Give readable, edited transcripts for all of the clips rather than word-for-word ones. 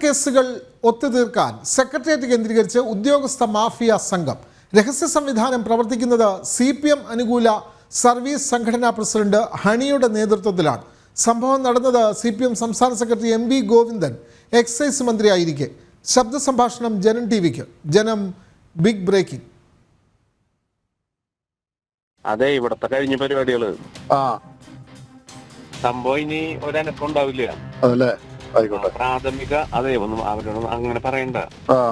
കേസുകൾ ഒത്തുതീർക്കാൻ സെക്രട്ടേറിയറ്റ് കേന്ദ്രീകരിച്ച് ഉദ്യോഗസ്ഥ മാഫിയ സംഘം. രഹസ്യ സംവിധാനം പ്രവർത്തിക്കുന്നത് CPM അനുകൂല സർവീസ് സംഘടനാ പ്രസിഡന്റ് ഹണിയുടെ നേതൃത്വത്തിലാണ്. സംഭവം നടന്നത് CPM സംസ്ഥാന സെക്രട്ടറി MV ഗോവിന്ദൻ എക്സൈസ് മന്ത്രിയായിരിക്കെ. ശബ്ദ സംഭാഷണം ജനം TVക്ക്. ജനം ബിഗ് ബ്രേക്കിംഗ്. അതെ, ഇവിടത്തെ കഴിഞ്ഞ പരിപാടികള് സംഭവം ഇനി ഒരനക്കം ഉണ്ടാവില്ല. പ്രാഥമിക ഒന്നും അവരോട് അങ്ങനെ പറയണ്ട.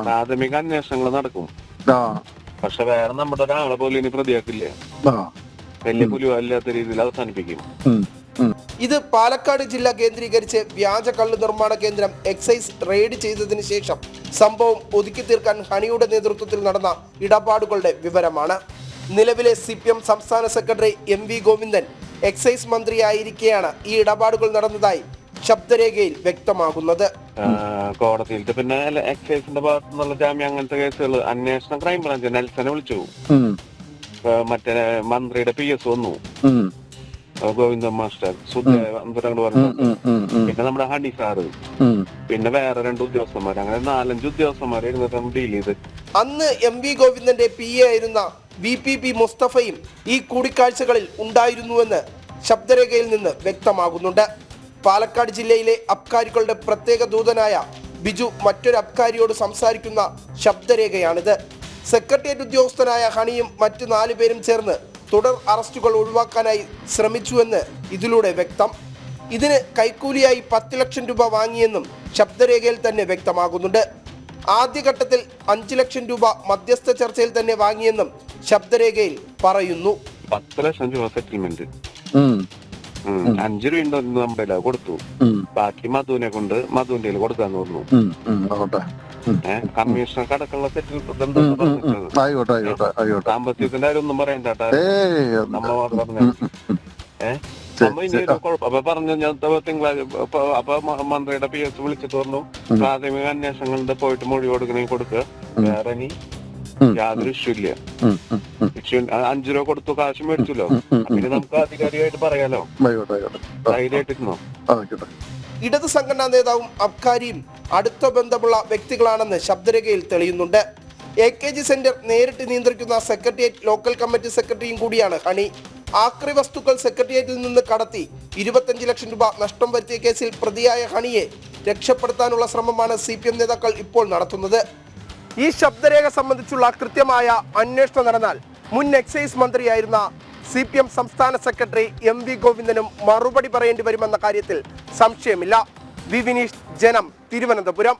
പ്രാഥമിക അന്വേഷണങ്ങൾ നടക്കും. പക്ഷെ വേറെ നമ്മുടെ ഒരാളെ പോലും ഇനി പ്രതിയാക്കില്ല. വലിയ പുലിവല്ലാത്ത രീതിയിൽ അവസാനിപ്പിക്കും. ഇത് പാലക്കാട് ജില്ല കേന്ദ്രീകരിച്ച് വ്യാജ കള്ള് നിർമ്മാണ കേന്ദ്രം എക്സൈസ് റെയ്ഡ് ചെയ്തതിനു ശേഷം സംഭവം ഒതുക്കി തീർക്കാൻ ഹണിയുടെ നേതൃത്വത്തിൽ നടന്ന ഇടപാടുകളുടെ വിവരമാണ്. നിലവിലെ CPM സംസ്ഥാന സെക്രട്ടറി MV ഗോവിന്ദൻ എക്സൈസ് മന്ത്രിയായിരിക്കെയാണ് ഈ ഇടപാടുകൾ നടന്നതായി ശബ്ദരേഖയിൽ വ്യക്തമാകുന്നത്. കോടതിയിൽ പിന്നെ എക്സൈസിന്റെ ഭാഗത്തു നിന്നുള്ള ജാമ്യം അങ്ങനത്തെ കേസുകൾ അന്വേഷണം ക്രൈംബ്രാഞ്ച് നെൽസനെ വിളിച്ചു. മറ്റേ മന്ത്രിയുടെ PS വന്നു, ഗോവിന്ദൻ മാസ്റ്റർ പറഞ്ഞു, പിന്നെ നമ്മുടെ ഹണി സാറ്, പിന്നെ വേറെ 2 ഉദ്യോഗസ്ഥന്മാർ, അങ്ങനെ 4-5 ഉദ്യോഗസ്ഥന്മാരായിരുന്നു ഡീൽ ചെയ്ത്. അന്ന് MV ഗോവിന്ദന്റെ PA ആയിരുന്ന VPP മുസ്തഫയും ഈ കൂടിക്കാഴ്ചകളിൽ ഉണ്ടായിരുന്നുവെന്ന് ശബ്ദരേഖയിൽ നിന്ന് വ്യക്തമാകുന്നുണ്ട്. പാലക്കാട് ജില്ലയിലെ അബ്കാരികളുടെ പ്രത്യേക ദൂതനായ ബിജു മറ്റൊരു അബ്കാരിയോട് സംസാരിക്കുന്ന ശബ്ദരേഖയാണിത്. സെക്രട്ടേറിയറ്റ് ഉദ്യോഗസ്ഥനായ ഹണിയും മറ്റു 4 പേരും ചേർന്ന് തുടർ അറസ്റ്റുകൾ ഒഴിവാക്കാനായി ശ്രമിച്ചുവെന്ന് ഇതിലൂടെ വ്യക്തം. ഇതിന് കൈക്കൂലിയായി 10 ലക്ഷം രൂപ വാങ്ങിയെന്നും ശബ്ദരേഖയിൽ തന്നെ വ്യക്തമാകുന്നുണ്ട്. ആദ്യഘട്ടത്തിൽ 5 ലക്ഷം രൂപ മധ്യസ്ഥ ചർച്ചയിൽ തന്നെ വാങ്ങിയെന്നും ശബ്ദരേഖയിൽ പറയുന്നു. 10 ലക്ഷം രൂപ സെറ്റിൽമെന്റ്, 5 രൂപ നമ്മുടെ കൊടുത്തു. ബാക്കി മധുവിനെ കൊണ്ട് മധുവിന്റെ കൊടുക്കാന്ന് തോന്നുന്നു. കമ്മീഷണർക്ക് അടക്കമുള്ള സാമ്പത്തികത്തിന്റെ കാര്യം ഒന്നും പറയണ്ട. നമ്മ പറഞ്ഞു അപ്പൊ പറഞ്ഞു ഞാൻ തിങ്കളാഴ്ച. അപ്പൊ മന്ത്രിയുടെ PS വിളിച്ചിട്ട് പറഞ്ഞു പ്രാഥമിക അന്വേഷണങ്ങളുടെ പോയിട്ട് മൊഴി കൊടുക്കണമെങ്കിൽ കൊടുക്കുക, വേറെ ഇനി യാതൊരു ഇഷ്യൂ ഇല്ല. 5 രൂപ കൊടുത്തു, കാശ് മേടിച്ചല്ലോ, പിന്നെ നമുക്ക് ആധികാരികമായിട്ട് പറയാലോ. ധൈര്യമായിട്ടിരുന്നോ? ഇടത് സംഘടനാ നേതാവും അബ്കാരിയും അടുത്ത ബന്ധമുള്ള വ്യക്തികളാണെന്ന് ശബ്ദരേഖയിൽ തെളിയുന്നുണ്ട്. AKG സെന്റർ നേരിട്ട് നിയന്ത്രിക്കുന്ന സെക്രട്ടേറിയറ്റ് ലോക്കൽ കമ്മിറ്റി സെക്രട്ടറിയും കൂടിയാണ് ഹണി. ആക്രി വസ്തുക്കൾ സെക്രട്ടേറിയറ്റിൽ നിന്ന് കടത്തി 25 ലക്ഷം രൂപ നഷ്ടം വരുത്തിയ കേസിൽ പ്രതിയായ ഹണിയെ രക്ഷപ്പെടുത്താനുള്ള ശ്രമമാണ് CPM നേതാക്കൾ ഇപ്പോൾ നടത്തുന്നത്. ഈ ശബ്ദരേഖ സംബന്ധിച്ചുള്ള കൃത്യമായ അന്വേഷണം നടന്നാൽ മുൻ എക്സൈസ് മന്ത്രിയായിരുന്ന CPM സംസ്ഥാന സെക്രട്ടറി MV ഗോവിന്ദനും മറുപടി പറയേണ്ടി വരുമെന്ന കാര്യത്തിൽ സംശയമില്ല. വിനീഷ്, ജനം, തിരുവനന്തപുരം.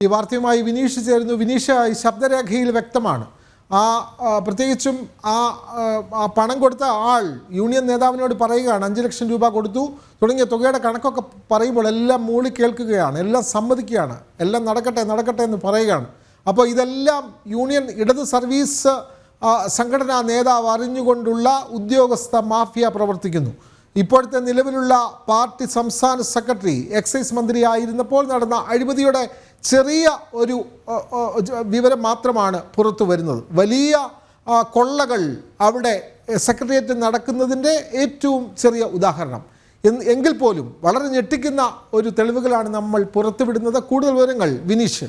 ഈ വാർത്തയുമായി വിനീഷ് ചേരുന്നു. വിനീഷ്, ഈ ശബ്ദരേഖയിൽ വ്യക്തമാണ്, പ്രത്യേകിച്ചും ആ പണം കൊടുത്ത ആൾ യൂണിയൻ നേതാവിനോട് പറയുകയാണ് 5 ലക്ഷം രൂപ കൊടുത്തു തുടങ്ങിയ തുകയുടെ കണക്കൊക്കെ പറയുമ്പോൾ എല്ലാം മൂളി കേൾക്കുകയാണ്, എല്ലാം സമ്മതിക്കുകയാണ്, എല്ലാം നടക്കട്ടെ എന്ന് പറയുകയാണ്. അപ്പോൾ ഇതെല്ലാം യൂണിയൻ ഇടത് സർവീസ് സംഘടനാ നേതാവ് അറിഞ്ഞുകൊണ്ടുള്ള ഉദ്യോഗസ്ഥ മാഫിയ പ്രവർത്തിക്കുന്നു. ഇപ്പോഴത്തെ നിലവിലുള്ള പാർട്ടി സംസ്ഥാന സെക്രട്ടറി എക്സൈസ് മന്ത്രിയായിരുന്നപ്പോൾ നടന്ന അഴിമതിയുടെ ചെറിയ ഒരു വിവരം മാത്രമാണ് പുറത്തു വരുന്നത്. വലിയ കൊള്ളകൾ അവിടെ സെക്രട്ടേറിയറ്റ് നടക്കുന്നതിൻ്റെ ഏറ്റവും ചെറിയ ഉദാഹരണം. എങ്കിൽ പോലും വളരെ ഞെട്ടിക്കുന്ന ഒരു തെളിവുകളാണ് നമ്മൾ പുറത്തുവിടുന്നത്. കൂടുതൽ വിവരങ്ങൾ വിനീഷ്.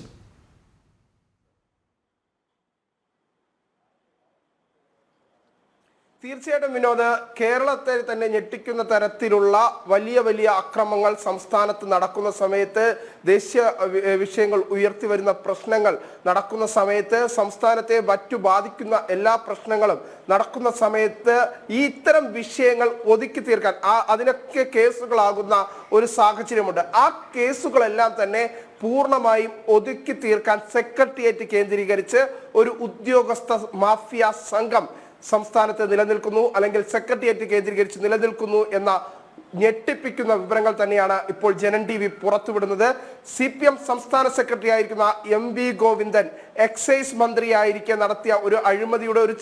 തീർച്ചയായിട്ടും വിനോദ്, കേരളത്തെ തന്നെ ഞെട്ടിക്കുന്ന തരത്തിലുള്ള വലിയ അക്രമങ്ങൾ സംസ്ഥാനത്ത് നടക്കുന്ന സമയത്ത്, ദേശീയ വിഷയങ്ങൾ ഉയർത്തി വരുന്ന പ്രശ്നങ്ങൾ നടക്കുന്ന സമയത്ത്, സംസ്ഥാനത്തെ മറ്റു ബാധിക്കുന്ന എല്ലാ പ്രശ്നങ്ങളും നടക്കുന്ന സമയത്ത് ഇത്തരം വിഷയങ്ങൾ ഒതുക്കി തീർക്കാൻ അതിനൊക്കെ കേസുകളാകുന്ന ഒരു സാഹചര്യമുണ്ട്. ആ കേസുകളെല്ലാം തന്നെ പൂർണ്ണമായും ഒതുക്കി തീർക്കാൻ സെക്രട്ടേറിയറ്റ് കേന്ദ്രീകരിച്ച് ഒരു ഉദ്യോഗസ്ഥ മാഫിയ സംഘം സംസ്ഥാനത്ത് നിലനിൽക്കുന്നു, അല്ലെങ്കിൽ സെക്രട്ടേറിയറ്റ് കേന്ദ്രീകരിച്ച് നിലനിൽക്കുന്നു എന്ന ഞെട്ടിപ്പിക്കുന്ന വിവരങ്ങൾ തന്നെയാണ് ഇപ്പോൾ ജനം TV പുറത്തുവിടുന്നത്. CPM സംസ്ഥാന സെക്രട്ടറി ആയിരിക്കുന്ന MV ഗോവിന്ദൻ എക്സൈസ് മന്ത്രിയായിരിക്കെ നടത്തിയ ഒരു അഴിമതിയുടെ ഒരു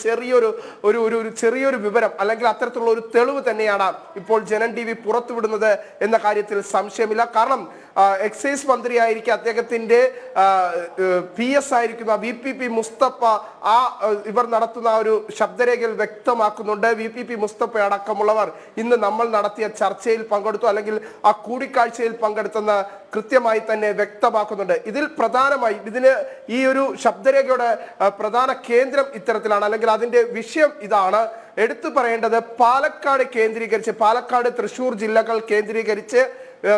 ചെറിയൊരു വിവരം, അല്ലെങ്കിൽ അത്തരത്തിലുള്ള ഒരു തെളിവ് തന്നെയാണ് ഇപ്പോൾ ജനം TV പുറത്തുവിടുന്നത് എന്ന കാര്യത്തിൽ സംശയമില്ല. കാരണം എക്സൈസ് മന്ത്രിയായിരിക്കെ അദ്ദേഹത്തിന്റെ PS ആയിരിക്കുന്ന VPP മുസ്തഫ ഇവർ നടത്തുന്ന ഒരു ശബ്ദരേഖയിൽ വ്യക്തമാക്കുന്നുണ്ട്. VPP മുസ്തഫ അടക്കമുള്ളവർ ഇന്ന് നമ്മൾ നടത്തിയ ചർച്ച ചർച്ചയിൽ പങ്കെടുത്തു, അല്ലെങ്കിൽ ആ കൂടിക്കാഴ്ചയിൽ പങ്കെടുത്തെന്ന് കൃത്യമായി തന്നെ വ്യക്തമാക്കുന്നുണ്ട്. ഇതിൽ പ്രധാനമായി ഈ ഒരു ശബ്ദരേഖയുടെ പ്രധാന കേന്ദ്രം ഇത്തരത്തിലാണ്, അല്ലെങ്കിൽ അതിന്റെ വിഷയം ഇതാണ്. എടുത്തു പറയേണ്ടത് പാലക്കാട് തൃശൂർ ജില്ലകൾ കേന്ദ്രീകരിച്ച്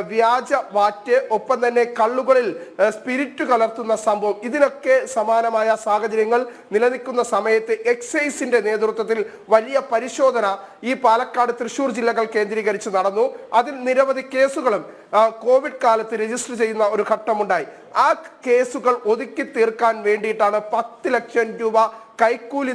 വ്യാജ വാറ്റ്, ഒപ്പം തന്നെ കള്ളുകളിൽ സ്പിരിറ്റ് കലർത്തുന്ന സംഭവം, ഇതിനൊക്കെ സമാനമായ സാഹചര്യങ്ങൾ നിലനിൽക്കുന്ന സമയത്ത് എക്സൈസിന്റെ നേതൃത്വത്തിൽ വലിയ പരിശോധന ഈ പാലക്കാട് തൃശൂർ ജില്ലകൾ കേന്ദ്രീകരിച്ച് നടന്നു. അതിൽ നിരവധി കേസുകളും കോവിഡ് കാലത്ത് രജിസ്റ്റർ ചെയ്യുന്ന ഒരു ഘട്ടമുണ്ടായി. ആ കേസുകൾ ഒതുക്കി തീർക്കാൻ വേണ്ടിയിട്ടാണ് 10 ലക്ഷം രൂപ കൈക്കൂലി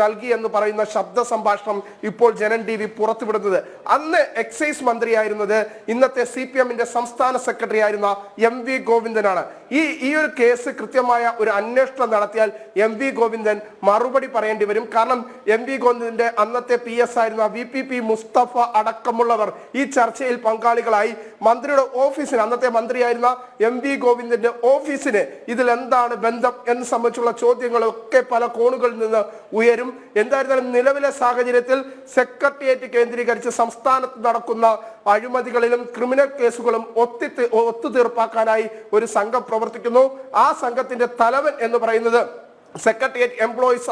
നൽകി എന്ന് പറയുന്ന ശബ്ദ സംഭാഷണം ഇപ്പോൾ ജനൻ TV പുറത്തുവിടുന്നത്. അന്ന് എക്സൈസ് മന്ത്രിയായിരുന്നത് ഇന്നത്തെ CPM-ന്റെ സംസ്ഥാന സെക്രട്ടറി ആയിരുന്ന MV ഗോവിന്ദനാണ്. ഈ ഒരു കേസ് കൃത്യമായ ഒരു അന്വേഷണം നടത്തിയാൽ MV ഗോവിന്ദൻ മറുപടി പറയേണ്ടി വരും. കാരണം MV ഗോവിന്ദന്റെ അന്നത്തെ PS ആയിരുന്ന VPP മുസ്തഫ അടക്കമുള്ളവർ ഈ ചർച്ചയിൽ പങ്കാളികളായി. മന്ത്രിയുടെ ഓഫീസിന്, അന്നത്തെ മന്ത്രിയായിരുന്ന MV ഗോവിന്ദന്റെ ഓഫീസിന് ഇതിൽ എന്താണ് ബന്ധം എന്ന് സംബന്ധിച്ചുള്ള ചോദ്യങ്ങളൊക്കെ പല കോണുകളിൽ നിന്ന് ഉയരും. എന്തായിരുന്നാലും നിലവിലെ സാഹചര്യത്തിൽ സെക്രട്ടേറിയറ്റ് കേന്ദ്രീകരിച്ച് സംസ്ഥാനത്ത് നടക്കുന്ന അഴിമതികളിലും ക്രിമിനൽ കേസുകളും ഒത്തുതീർപ്പാക്കാനായി ഒരു സംഘം പ്രവർത്തിക്കുന്നു. ആ സംഘത്തിന്റെ തലവൻ എന്ന് പറയുന്നത് സെക്രട്ടേറിയറ്റ് എംപ്ലോയീസ്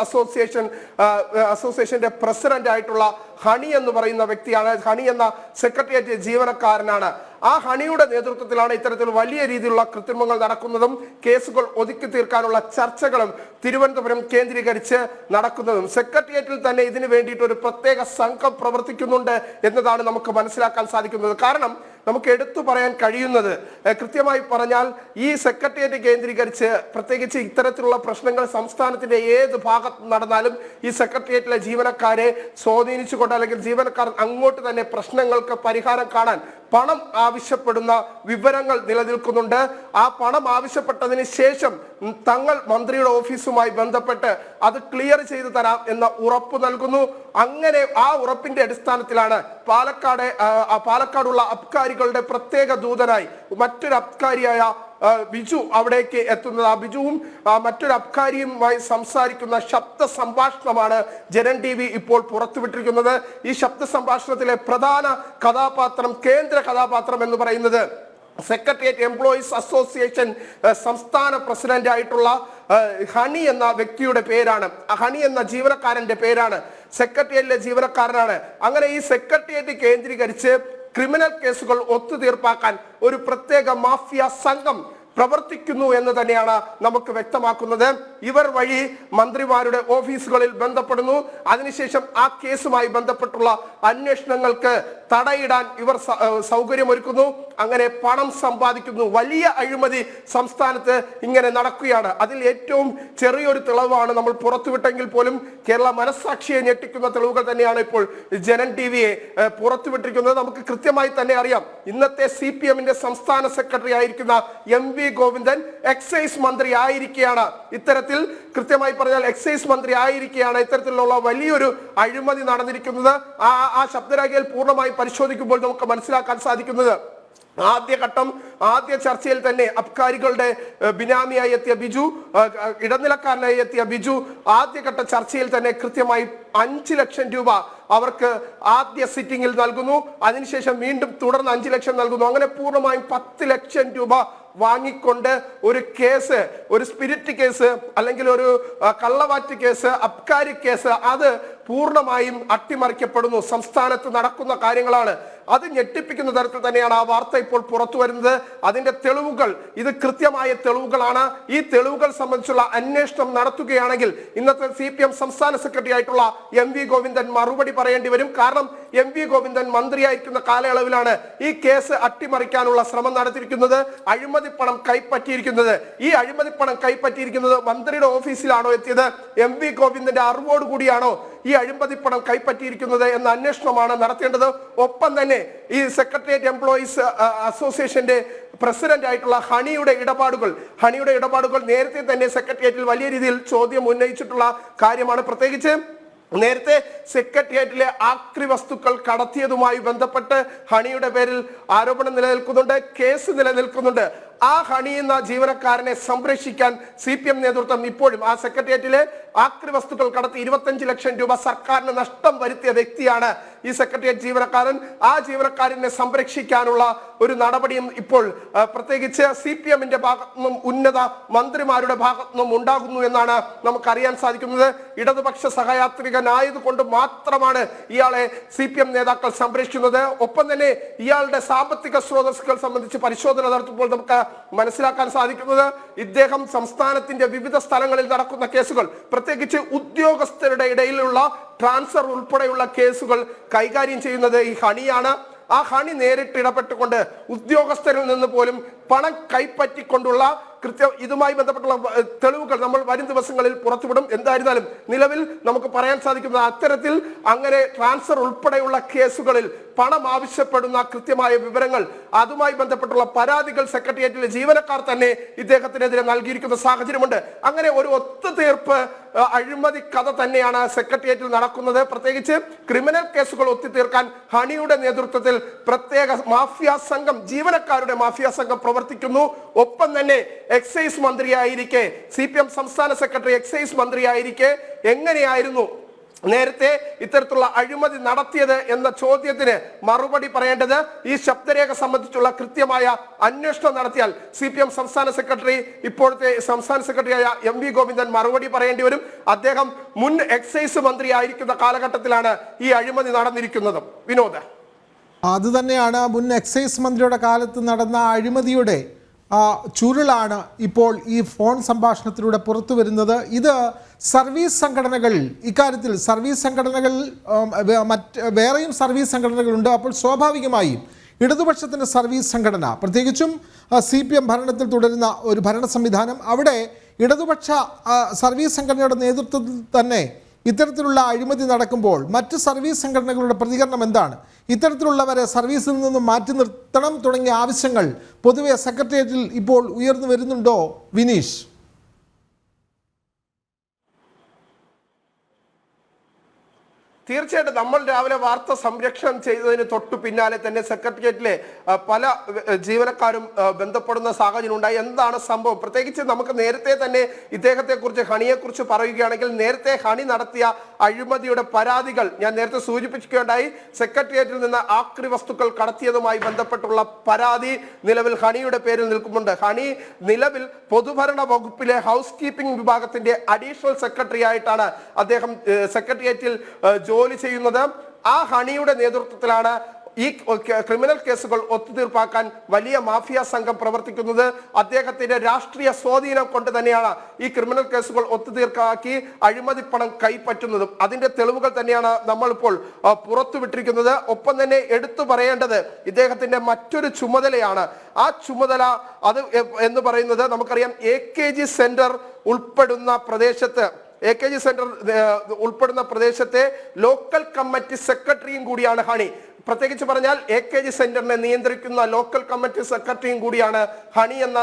അസോസിയേഷന്റെ പ്രസിഡന്റ് ആയിട്ടുള്ള ഹണി എന്ന് പറയുന്ന വ്യക്തിയാണ്. ഹണി എന്ന സെക്രട്ടേറിയറ്റ് ജീവനക്കാരനാണ്. ആ ഹണിയുടെ നേതൃത്വത്തിലാണ് ഇത്തരത്തിൽ വലിയ രീതിയിലുള്ള കൃത്രിമങ്ങൾ നടക്കുന്നതും കേസുകൾ ഒതുക്കി തീർക്കാനുള്ള ചർച്ചകളും തിരുവനന്തപുരം കേന്ദ്രീകരിച്ച് നടക്കുന്നതും. സെക്രട്ടേറിയറ്റിൽ തന്നെ ഇതിനു വേണ്ടിയിട്ട് ഒരു പ്രത്യേക സംഘം പ്രവർത്തിക്കുന്നുണ്ട് എന്നതാണ് നമുക്ക് മനസ്സിലാക്കാൻ സാധിക്കുന്നത്. കാരണം നമുക്ക് എടുത്തു പറയാൻ കഴിയുന്നത്, കൃത്യമായി പറഞ്ഞാൽ ഈ സെക്രട്ടേറിയറ്റ് കേന്ദ്രീകരിച്ച് പ്രത്യേകിച്ച് ഇത്തരത്തിലുള്ള പ്രശ്നങ്ങൾ സംസ്ഥാനത്തിന്റെ ഏത് ഭാഗത്ത് നടന്നാലും ഈ സെക്രട്ടേറിയറ്റിലെ ജീവനക്കാരെ സ്വാധീനിച്ചുകൊണ്ട്, അല്ലെങ്കിൽ ജീവനക്കാർ അങ്ങോട്ട് തന്നെ പ്രശ്നങ്ങൾക്ക് പരിഹാരം കാണാൻ പണം ആവശ്യപ്പെടുന്ന വിവരങ്ങൾ നിലനിൽക്കുന്നുണ്ട്. ആ പണം ആവശ്യപ്പെട്ടതിന് ശേഷം തങ്ങൾ മന്ത്രിയുടെ ഓഫീസുമായി ബന്ധപ്പെട്ട് അത് ക്ലിയർ ചെയ്തു തരാം എന്ന ഉറപ്പ് നൽകുന്നു. അങ്ങനെ ആ ഉറപ്പിന്റെ അടിസ്ഥാനത്തിലാണ് പാലക്കാടുള്ള അബ്കാരികളുടെ പ്രത്യേക ദൂതനായി മറ്റൊരു അബ്കാരിയായ ബിജു അവിടേക്ക് എത്തുന്നത്. ആ ബിജുവും മറ്റൊരു അബ്കാരിയുമായി സംസാരിക്കുന്ന ശബ്ദ സംഭാഷണമാണ് ജനൻ TV ഇപ്പോൾ പുറത്തുവിട്ടിരിക്കുന്നത്. ഈ ശബ്ദ സംഭാഷണത്തിലെ പ്രധാന കഥാപാത്രം, കേന്ദ്ര കഥാപാത്രം എന്ന് പറയുന്നത് സെക്രട്ടേറിയറ്റ് എംപ്ലോയീസ് അസോസിയേഷൻ സംസ്ഥാന പ്രസിഡന്റ് ആയിട്ടുള്ള ഹണി എന്ന വ്യക്തിയുടെ പേരാണ്. ഹണി എന്ന ജീവനക്കാരന്റെ പേരാണ്. സെക്രട്ടേറിയറ്റിലെ ജീവനക്കാരനാണ്. അങ്ങനെ ഈ സെക്രട്ടേറിയറ്റ് കേന്ദ്രീകരിച്ച് ക്രിമിനൽ കേസുകൾ ഒത്തുതീർപ്പാക്കാൻ ഒരു പ്രത്യേക മാഫിയ സംഘം പ്രവർത്തിക്കുന്നു എന്ന് തന്നെയാണ് നമുക്ക് വ്യക്തമാക്കുന്നത്. ഇവർ വഴി മന്ത്രിമാരുടെ ഓഫീസുകളിൽ ബന്ധപ്പെടുന്നു. അതിനുശേഷം ആ കേസുമായി ബന്ധപ്പെട്ടുള്ള അന്വേഷണങ്ങൾക്ക് തടയിടാൻ ഇവർ സൗകര്യമൊരുക്കുന്നു. അങ്ങനെ പണം സമ്പാദിക്കുന്നു. വലിയ അഴിമതി സംസ്ഥാനത്ത് ഇങ്ങനെ നടക്കുകയാണ്. അതിൽ ഏറ്റവും ചെറിയൊരു തെളിവാണ് നമ്മൾ പുറത്തുവിട്ടെങ്കിൽ പോലും കേരള മനസ്സാക്ഷിയെ ഞെട്ടിക്കുന്ന തെളിവുകൾ തന്നെയാണ് ഇപ്പോൾ ജനൻ TVയെ പുറത്തുവിട്ടിരിക്കുന്നത്. നമുക്ക് കൃത്യമായി തന്നെ അറിയാം, ഇന്നത്തെ CPM-ന്റെ സംസ്ഥാന സെക്രട്ടറി ആയിരിക്കുന്ന MV ഗോവിന്ദൻ എക്സൈസ് മന്ത്രി ആയിരിക്കുകയാണ്. ഇത്തരത്തിൽ കൃത്യമായി പറഞ്ഞാൽ എക്സൈസ് മന്ത്രി ആയിരിക്കുകയാണ് ഇത്തരത്തിലുള്ള വലിയൊരു അഴിമതി നടന്നിരിക്കുന്നത്. ആ ശബ്ദരേഖയിൽ പൂർണ്ണമായി പരിശോധിക്കുമ്പോൾ നമുക്ക് മനസ്സിലാക്കാൻ സാധിക്കുന്നത്, ആദ്യ ചർച്ചയിൽ തന്നെ അബ്കാരികളുടെ ബിനാമിയായി എത്തിയ ബിജു, ഇടനിലക്കാരനായി എത്തിയ ബിജു ആദ്യഘട്ട ചർച്ചയിൽ തന്നെ കൃത്യമായി 5 ലക്ഷം രൂപ അവർക്ക് ആദ്യ സിറ്റിംഗിൽ നൽകുന്നു. അതിനുശേഷം വീണ്ടും തുടർന്ന് 5 ലക്ഷം നൽകുന്നു. അങ്ങനെ പൂർണ്ണമായും 10 ലക്ഷം രൂപ വാങ്ങിക്കൊണ്ട് ഒരു കേസ്, ഒരു സ്പിരിറ്റ് കേസ്, അല്ലെങ്കിൽ ഒരു കള്ളവാറ്റ് കേസ്, അബ്കാരി കേസ്, അത് പൂർണ്ണമായും അട്ടിമറിക്കപ്പെടുന്നു. സംസ്ഥാനത്ത് നടക്കുന്ന കാര്യങ്ങളാണ്. അത് ഞെട്ടിപ്പിക്കുന്ന തരത്തിൽ തന്നെയാണ് ആ വാർത്ത ഇപ്പോൾ പുറത്തു വരുന്നത്. അതിന്റെ തെളിവുകൾ, ഇത് കൃത്യമായ തെളിവുകളാണ്. ഈ തെളിവുകൾ സംബന്ധിച്ചുള്ള അന്വേഷണം നടത്തുകയാണെങ്കിൽ ഇന്നത്തെ CPM സംസ്ഥാന സെക്രട്ടറി ആയിട്ടുള്ള MV ഗോവിന്ദൻ മറുപടി പറയേണ്ടി വരും. കാരണം MV ഗോവിന്ദൻ മന്ത്രിയായിരിക്കുന്ന കാലയളവിലാണ് ഈ കേസ് അട്ടിമറിക്കാനുള്ള ശ്രമം നടത്തിയിരിക്കുന്നത്, അഴിമതിപ്പണം കൈപ്പറ്റിയിരിക്കുന്നത്. ഈ അഴിമതിപ്പണം കൈപ്പറ്റിയിരിക്കുന്നത് മന്ത്രിയുടെ ഓഫീസിലാണോ എത്തിയത്, MV ഗോവിന്ദന്റെ അറിവോടുകൂടിയാണോ ഈ അഴിമതിപ്പണം കൈപ്പറ്റിയിരിക്കുന്നത് എന്ന അന്വേഷണമാണ് നടത്തേണ്ടത്. ഒപ്പം തന്നെ ഈ സെക്രട്ടേറിയറ്റ് എംപ്ലോയീസ് അസോസിയേഷന്റെ പ്രസിഡന്റ് ആയിട്ടുള്ള ഹണിയുടെ ഇടപാടുകൾ നേരത്തെ തന്നെ സെക്രട്ടേറിയറ്റിൽ വലിയ രീതിയിൽ ചോദ്യം ഉന്നയിച്ചിട്ടുള്ള കാര്യമാണ്. പ്രത്യേകിച്ച് നേരത്തെ സെക്രട്ടേറിയറ്റിലെ ആക്രി വസ്തുക്കൾ കടത്തിയതുമായി ബന്ധപ്പെട്ട് ഹണിയുടെ പേരിൽ ആരോപണം നിലനിൽക്കുന്നുണ്ട്, കേസ് നിലനിൽക്കുന്നുണ്ട്. ആ ഹണി എന്ന ജീവനക്കാരനെ സംരക്ഷിക്കാൻ CPM നേതൃത്വം ഇപ്പോഴും ആ സെക്രട്ടേറിയറ്റിലെ ആക്രി വസ്തുക്കൾ കടത്തി 25 ലക്ഷം രൂപ സർക്കാരിന് നഷ്ടം വരുത്തിയ വ്യക്തിയാണ് ഈ സെക്രട്ടേറിയറ്റ് ജീവനക്കാരൻ. ആ ജീവനക്കാരനെ സംരക്ഷിക്കാനുള്ള ഒരു നടപടിയും ഇപ്പോൾ പ്രത്യേകിച്ച് CPM-ന്റെ ഭാഗത്തു നിന്നും ഉന്നത മന്ത്രിമാരുടെ ഭാഗത്തു നിന്നും ഉണ്ടാകുന്നു എന്നാണ് നമുക്കറിയാൻ സാധിക്കുന്നത്. ഇടതുപക്ഷ സഹയാത്രികനായതുകൊണ്ട് മാത്രമാണ് ഇയാളെ CPM നേതാക്കൾ സംരക്ഷിക്കുന്നത്. ഒപ്പം തന്നെ ഇയാളുടെ സാമ്പത്തിക സ്രോതസ്സുകൾ സംബന്ധിച്ച് പരിശോധന നടത്തുമ്പോൾ നമുക്ക് മനസ്സിലാക്കാൻ സാധിക്കുന്നത് ഇദ്ദേഹം സംസ്ഥാനത്തിന്റെ വിവിധ സ്ഥലങ്ങളിൽ നടക്കുന്ന കേസുകൾ, പ്രത്യേകിച്ച് ഉദ്യോഗസ്ഥരുടെ ഇടയിലുള്ള ട്രാൻസ്ഫർ ഉൾപ്പെടെയുള്ള കേസുകൾ കൈകാര്യം ചെയ്യുന്നത് ഈ ഹണിയാണ്. ആ ഹണി നേരിട്ട് ഇടപെട്ടുകൊണ്ട് ഉദ്യോഗസ്ഥരിൽ നിന്ന് പോലും പണം കൈപ്പറ്റിക്കൊണ്ടുള്ള ഇതുമായി ബന്ധപ്പെട്ടുള്ള തെളിവുകൾ നമ്മൾ വരും ദിവസങ്ങളിൽ പുറത്തുവിടും. എന്തായിരുന്നാലും നിലവിൽ നമുക്ക് പറയാൻ സാധിക്കുന്നത് അത്തരത്തിൽ അങ്ങനെ ട്രാൻസ്ഫർ ഉൾപ്പെടെയുള്ള കേസുകളിൽ പണം ആവശ്യപ്പെടുന്ന കൃത്യമായ വിവരങ്ങൾ, അതുമായി ബന്ധപ്പെട്ടുള്ള പരാതികൾ സെക്രട്ടേറിയറ്റിലെ ജീവനക്കാർ തന്നെ ഇദ്ദേഹത്തിനെതിരെ നൽകിയിരിക്കുന്ന സാഹചര്യമുണ്ട്. അങ്ങനെ ഒരു ഒത്തുതീർപ്പ് അഴിമതി കഥ തന്നെയാണ് സെക്രട്ടേറിയറ്റിൽ നടക്കുന്നത്. പ്രത്യേകിച്ച് ക്രിമിനൽ കേസുകൾ ഒത്തുതീർക്കാൻ ഹണിയുടെ നേതൃത്വത്തിൽ പ്രത്യേക മാഫിയ സംഘം, ജീവനക്കാരുടെ മാഫിയ സംഘം പ്രവർത്തിക്കുന്നു. ഒപ്പം തന്നെ എക്സൈസ് മന്ത്രിയായിരിക്കെ, CPM സംസ്ഥാന സെക്രട്ടറി എക്സൈസ് മന്ത്രിയായിരിക്കെ എങ്ങനെയായിരുന്നു നേരത്തെ ഇത്തരത്തിലുള്ള അഴിമതി നടത്തിയത് എന്ന ചോദ്യത്തിന് മറുപടി പറയേണ്ടത് ഈ ശബ്ദരേഖ സംബന്ധിച്ചുള്ള കൃത്യമായ അന്വേഷണം നടത്തിയാൽ CPM സംസ്ഥാന സെക്രട്ടറി, ഇപ്പോഴത്തെ സംസ്ഥാന സെക്രട്ടറിയായ MV ഗോവിന്ദൻ മറുപടി പറയേണ്ടി വരും. അദ്ദേഹം മുൻ എക്സൈസ് മന്ത്രി ആയിരിക്കുന്ന കാലഘട്ടത്തിലാണ് ഈ അഴിമതി നടന്നിരിക്കുന്നത്. വിനോദ്, അത് തന്നെയാണ് മുൻ എക്സൈസ് മന്ത്രിയുടെ കാലത്ത് നടന്ന അഴിമതിയുടെ ചുരുളാണ് ഇപ്പോൾ ഈ ഫോൺ സംഭാഷണത്തിലൂടെ പുറത്തു വരുന്നത്. ഇത് സർവീസ് സംഘടനകൾ, ഇക്കാര്യത്തിൽ സർവീസ് സംഘടനകൾ വേറെയും സർവീസ് സംഘടനകളുണ്ട്. അപ്പോൾ സ്വാഭാവികമായും ഇടതുപക്ഷത്തിൻ്റെ സർവീസ് സംഘടന, പ്രത്യേകിച്ചും CPM ഭരണത്തിൽ തുടരുന്ന ഒരു ഭരണ സംവിധാനം, അവിടെ ഇടതുപക്ഷ സർവീസ് സംഘടനയുടെ നേതൃത്വത്തിൽ തന്നെ ഇത്തരത്തിലുള്ള അഴിമതി നടക്കുമ്പോൾ മറ്റ് സർവീസ് സംഘടനകളുടെ പ്രതികരണം എന്താണ്? ഇത്തരത്തിലുള്ളവരെ സർവീസിൽ നിന്നും മാറ്റി നിർത്തണം തുടങ്ങിയ ആവശ്യങ്ങൾ പൊതുവെ സെക്രട്ടേറിയറ്റിൽ ഇപ്പോൾ ഉയർന്നു വരുന്നുണ്ടോ വിനീഷ്? തീർച്ചയായിട്ടും നമ്മൾ രാവിലെ വാർത്ത സംരക്ഷണം ചെയ്തതിന് തൊട്ടു പിന്നാലെ തന്നെ സെക്രട്ടേറിയറ്റിലെ പല ജീവനക്കാരും ബന്ധപ്പെടുന്ന സാഹചര്യം ഉണ്ടായി. എന്താണ് സംഭവം? പ്രത്യേകിച്ച് നമുക്ക് നേരത്തെ തന്നെ ഇദ്ദേഹത്തെക്കുറിച്ച്, ഹണിയെക്കുറിച്ച് പറയുകയാണെങ്കിൽ, നേരത്തെ ഹണി നടത്തിയ അഴിമതിയുടെ പരാതികൾ ഞാൻ നേരത്തെ സൂചിപ്പിക്കുകയുണ്ടായി. സെക്രട്ടേറിയറ്റിൽ നിന്ന് ആക്രി വസ്തുക്കൾ കടത്തിയതുമായി ബന്ധപ്പെട്ടുള്ള പരാതി നിലവിൽ ഹണിയുടെ പേരിൽ നിൽക്കുന്നുണ്ട്. ഹണി നിലവിൽ പൊതുഭരണ വകുപ്പിലെ ഹൗസ് കീപ്പിംഗ് വിഭാഗത്തിന്റെ അഡീഷണൽ സെക്രട്ടറി ആയിട്ടാണ് അദ്ദേഹം സെക്രട്ടേറിയറ്റിൽ ജോലി ചെയ്യുന്നത്. ആ ഹണിയുടെ നേതൃത്വത്തിലാണ് ഈ ക്രിമിനൽ കേസുകൾ ഒത്തുതീർപ്പാക്കാൻ വലിയ മാഫിയ സംഘം പ്രവർത്തിക്കുന്നത്. അദ്ദേഹത്തിന്റെ രാഷ്ട്രീയ സ്വാധീനം കൊണ്ട് തന്നെയാണ് ഈ ക്രിമിനൽ കേസുകൾ ഒത്തുതീർപ്പാക്കി അഴിമതി പണം കൈപ്പറ്റുന്നതും. അതിന്റെ തെളിവുകൾ തന്നെയാണ് നമ്മളിപ്പോൾ പുറത്തുവിട്ടിരിക്കുന്നത്. ഒപ്പം തന്നെ എടുത്തു പറയേണ്ടത് ഇദ്ദേഹത്തിന്റെ മറ്റൊരു ചുമതലയാണ്. ആ ചുമതല അത് എന്ന് പറയുന്നത് നമുക്കറിയാം, AKG സെന്റർ ഉൾപ്പെടുന്ന പ്രദേശത്ത്, AKG സെന്റർ ഉൾപ്പെടുന്ന പ്രദേശത്തെ ലോക്കൽ കമ്മിറ്റി സെക്രട്ടറിയും കൂടിയാണ് ഹണി. പ്രത്യേകിച്ച് പറഞ്ഞാൽ AKG സെന്ററിനെ നിയന്ത്രിക്കുന്ന ലോക്കൽ കമ്മിറ്റി സെക്രട്ടറിയും കൂടിയാണ് ഹണി എന്ന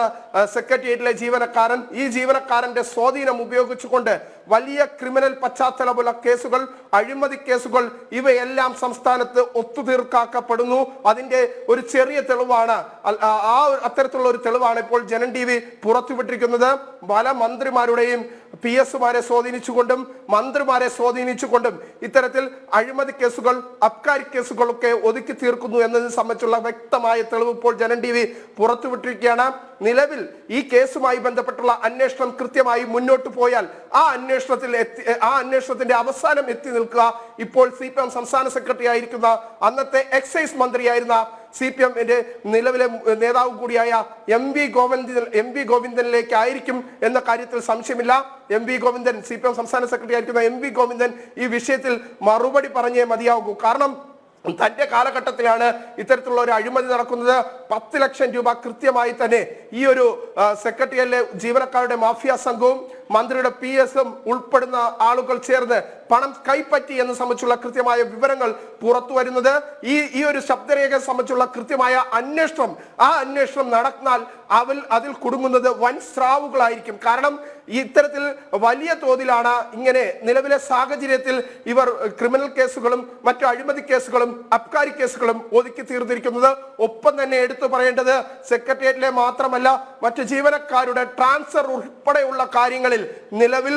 സെക്രട്ടേറിയറ്റിലെ ജീവനക്കാരൻ. ഈ ജീവനക്കാരന്റെ സ്വാധീനം ഉപയോഗിച്ചുകൊണ്ട് വലിയ ക്രിമിനൽ പശ്ചാത്തലമുള്ള കേസുകൾ, അഴിമതി കേസുകൾ, ഇവയെല്ലാം സംസ്ഥാനത്ത് ഒത്തുതീർക്കാക്കപ്പെടുന്നു. അതിന്റെ ഒരു ചെറിയ തെളിവാണ്, അത്തരത്തിലുള്ള ഒരു തെളിവാണ് ഇപ്പോൾ ജനം TV പുറത്തുവിട്ടിരിക്കുന്നത്. പല മന്ത്രിമാരുടെയും PS-മാരെ സ്വാധീനിച്ചുകൊണ്ടും മന്ത്രിമാരെ സ്വാധീനിച്ചുകൊണ്ടും ഇത്തരത്തിൽ അഴിമതി കേസുകൾ, അബ്കാരി കേസുകളൊക്കെ ഒതുക്കി തീർക്കുന്നു എന്നതിനെ സംബന്ധിച്ചുള്ള വ്യക്തമായ തെളിവ് ഇപ്പോൾ ജനം TV പുറത്തുവിട്ടിരിക്കുകയാണ്. നിലവിൽ ഈ കേസുമായി ബന്ധപ്പെട്ടുള്ള അന്വേഷണം കൃത്യമായി മുന്നോട്ട് പോയാൽ ആ അന്വേഷണത്തിന്റെ അവസാനം എത്തി നിൽക്കുക ഇപ്പോൾ CPM സംസ്ഥാന സെക്രട്ടറി ആയിരിക്കുന്ന അന്നത്തെ എക്സൈസ് മന്ത്രിയായിരുന്ന CPM-ന്റെ നിലവിലെ നേതാവ് കൂടിയായ MV ഗോവിന്ദനിലേക്കായിരിക്കും എന്ന കാര്യത്തിൽ സംശയമില്ല. MV ഗോവിന്ദൻ, CPM സംസ്ഥാന സെക്രട്ടറി ആയിരിക്കുന്ന MV ഗോവിന്ദൻ ഈ വിഷയത്തിൽ മറുപടി പറഞ്ഞേ മതിയാകൂ. കാരണം തന്റെ കാലഘട്ടത്തിലാണ് ഇത്തരത്തിലുള്ള ഒരു അഴിമതി നടക്കുന്നത്. 10 ലക്ഷം രൂപ കൃത്യമായി തന്നെ ഈ ഒരു സെക്രട്ടേറിയറ്റിലെ ജീവനക്കാരുടെ മാഫിയ സംഘവും മന്ത്രിയുടെ PS-ഉം ഉൾപ്പെടുന്ന ആളുകൾ ചേർന്ന് പണം കൈപ്പറ്റി എന്ന് സംബന്ധിച്ചുള്ള കൃത്യമായ വിവരങ്ങൾ പുറത്തു വരുന്നത്. ഈ ഒരു ശബ്ദരേഖ സംബന്ധിച്ചുള്ള കൃത്യമായ അന്വേഷണം, ആ അന്വേഷണം നടന്നാൽ അതിൽ കുടുങ്ങുന്നത് വൻ സ്രാവുകളായിരിക്കും. കാരണം ഇത്തരത്തിൽ വലിയ തോതിലാണ് ഇങ്ങനെ നിലവിലെ സാഹചര്യത്തിൽ ഇവർ ക്രിമിനൽ കേസുകളും മറ്റു അഴിമതി കേസുകളും അബ്കാരി കേസുകളും ഒതുക്കി തീർന്നിരിക്കുന്നത്. ഒപ്പം തന്നെ എടുത്തു പറയേണ്ടത് സെക്രട്ടേറിയറ്റിലെ മാത്രമല്ല മറ്റു ജീവനക്കാരുടെ ട്രാൻസ്ഫർ ഉൾപ്പെടെയുള്ള കാര്യങ്ങളിൽ നിലവിൽ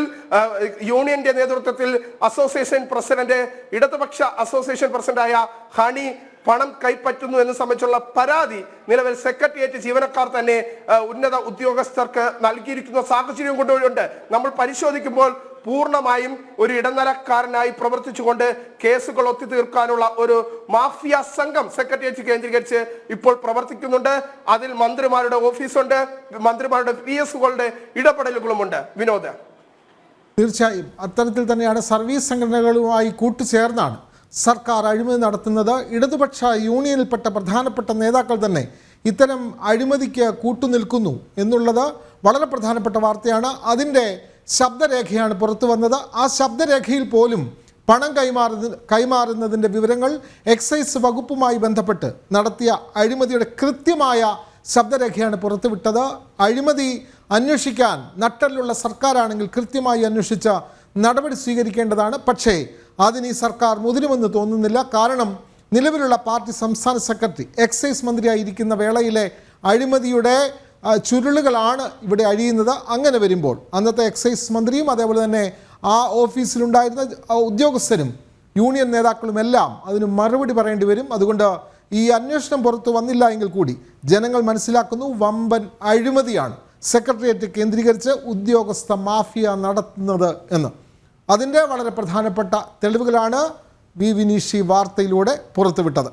യൂണിയന്റെ നേതൃത്വത്തിൽ അസോസിയേഷൻ പ്രസിഡന്റ്, ഇടതുപക്ഷ അസോസിയേഷൻ പ്രസിഡന്റായ ഹണി പണം കൈപ്പറ്റുന്നു എന്ന് സംബന്ധിച്ചുള്ള പരാതി നിലവിൽ സെക്രട്ടേറിയറ്റ് ജീവനക്കാർ തന്നെ ഉന്നത ഉദ്യോഗസ്ഥർക്ക് നൽകിയിരിക്കുന്ന സാഹചര്യം കൊണ്ടുവരുന്നുണ്ട്. നമ്മൾ പരിശോധിക്കുമ്പോൾ പൂർണ്ണമായും ഒരു ഇടനിലക്കാരനായി പ്രവർത്തിച്ചുകൊണ്ട് കേസുകൾ ഒത്തുതീർക്കാനുള്ള ഒരു മാഫിയ സംഘം സെക്രട്ടേറിയറ്റ് കേന്ദ്രീകരിച്ച് ഇപ്പോൾ പ്രവർത്തിക്കുന്നുണ്ട്. അതിൽ മന്ത്രിമാരുടെ ഓഫീസുണ്ട്, മന്ത്രിമാരുടെ PS-കളുടെ ഇടപെടലുകളുമുണ്ട്. വിനോദ്, തീർച്ചയായും അത്തരത്തിൽ തന്നെയാണ്. സർവീസ് സംഘടനകളുമായി കൂട്ടുചേർന്നാണ് സർക്കാർ അഴിമതി നടത്തുന്നത്. ഇടതുപക്ഷ യൂണിയനിൽപ്പെട്ട പ്രധാനപ്പെട്ട നേതാക്കൾ തന്നെ ഇത്തരം അഴിമതിക്ക് കൂട്ടുനിൽക്കുന്നു എന്നുള്ളത് വളരെ പ്രധാനപ്പെട്ട വാർത്തയാണ്. അതിൻ്റെ ശബ്ദരേഖയാണ് പുറത്തു വന്നത്. ആ ശബ്ദരേഖയിൽ പോലും പണം കൈമാറുന്നതിൻ്റെ വിവരങ്ങൾ എക്സൈസ് വകുപ്പുമായി ബന്ധപ്പെട്ട് നടത്തിയ അഴിമതിയുടെ കൃത്യമായ ശബ്ദരേഖയാണ് പുറത്തുവിട്ടത്. അഴിമതി അന്വേഷിക്കാൻ നട്ടെല്ലുള്ള സർക്കാരാണെങ്കിൽ കൃത്യമായി അന്വേഷിച്ച നടപടി സ്വീകരിക്കേണ്ടതാണ്. പക്ഷേ അതിന് ഈ സർക്കാർ മുതിരുമെന്ന് തോന്നുന്നില്ല. കാരണം നിലവിലുള്ള പാർട്ടി സംസ്ഥാന സെക്രട്ടറി എക്സൈസ് മന്ത്രിയായിരിക്കുന്ന വേളയിലെ അഴിമതിയുടെ ചുരുളുകളാണ് ഇവിടെ അഴിയുന്നത്. അങ്ങനെ വരുമ്പോൾ അന്നത്തെ എക്സൈസ് മന്ത്രിയും അതേപോലെ തന്നെ ആ ഓഫീസിലുണ്ടായിരുന്ന ഉദ്യോഗസ്ഥരും യൂണിയൻ നേതാക്കളും എല്ലാം അതിന് മറുപടി പറയേണ്ടി വരും. അതുകൊണ്ട് ഈ അന്വേഷണം പുറത്തു വന്നില്ല എങ്കിൽ കൂടി ജനങ്ങൾ മനസ്സിലാക്കുന്നു വമ്പൻ അഴിമതിയാണ് സെക്രട്ടേറിയറ്റ് കേന്ദ്രീകരിച്ച് ഉദ്യോഗസ്ഥ മാഫിയ നടത്തുന്നത് എന്ന്. അതിൻ്റെ വളരെ പ്രധാനപ്പെട്ട തെളിവുകളാണ് വി വിനീഷ് വാർത്തയിലൂടെ പുറത്തുവിട്ടത്.